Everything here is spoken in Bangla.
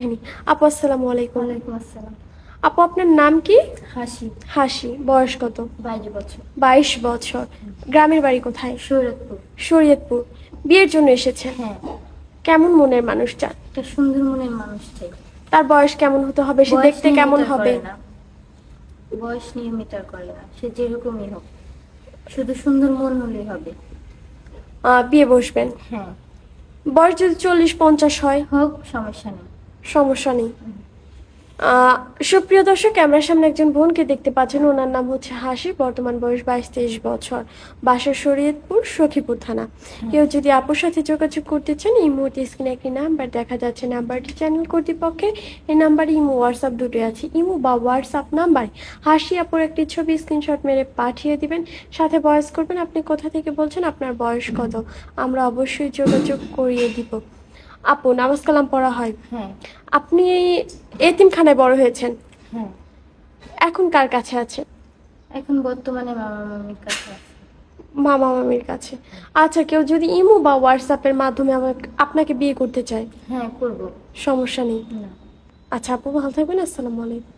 আপু আসসালামু আলাইকুম। ওয়ালাইকুম আসসালাম। আপু আপনার নাম কি? হাসি। হাসি। বয়স কত? 22 বছর। 22 বছর। গ্রামের বাড়ি কোথায়? শরীয়তপুর। শরীয়তপুর। বিয়ের জন্য এসেছেন? হ্যাঁ, কেমন মনের মানুষ চান? একটা সুন্দর মনের মানুষ চাই। তার বয়স কেমন হতে হবে? সে বয়স দেখতে নিয়ে কেমন মিটার হবে? করে না, বয়স নিয়ে মিটার করে না, সে যেরকমই হোক, শুধু সুন্দর মন হলেই হবে। বিয়ে বসবেন? হ্যাঁ। বয়স যদি 40-50 হয়? হোক, সমস্যা নেই। সমস্যা নেই। সুপ্রিয় দর্শক, ক্যামেরার সামনে একজন বোনকে দেখতে পাচ্ছেন। ওনার নাম হচ্ছে হাসি। বর্তমান বয়স 22-23 বছর। বাসা শরীয়তপুর, সখীপুর থানা। কেউ যদি আপুর সাথে যোগাযোগ করতে চান, এই মুহূর্তে স্ক্রিনে একটি নাম্বার দেখা যাচ্ছে। নাম্বারটি চ্যানেল কর্তৃপক্ষের। এই নাম্বারে ইমো হোয়াটসঅ্যাপ দুটোই আছে। ইমো বা হোয়াটসঅ্যাপ নাম্বার হাসি আপুর একটি ছবি স্ক্রিনশট মেরে পাঠিয়ে দিবেন, সাথে ভয়েস করবেন আপনি কোথা থেকে বলছেন, আপনার বয়স কত। আমরা অবশ্যই যোগাযোগ করিয়ে দিব। আপু, নামাজ কালাম পড়া হয়? হ্যাঁ। আপনি এতিমখানায় বড় হয়েছেন, হ্যাঁ, এখন কার কাছে আছে? এখন বর্তমানে মামা মামির কাছে আছে। মামা মামির কাছে। আচ্ছা, কেউ যদি ইমো বা হোয়াটসঅ্যাপের মাধ্যমে আপনাকে বিয়ে করতে চায়? হ্যাঁ, করবো। সমস্যা নেই। না। আচ্ছা আপু, ভালো থাকবেন। আসসালামু আলাইকুম।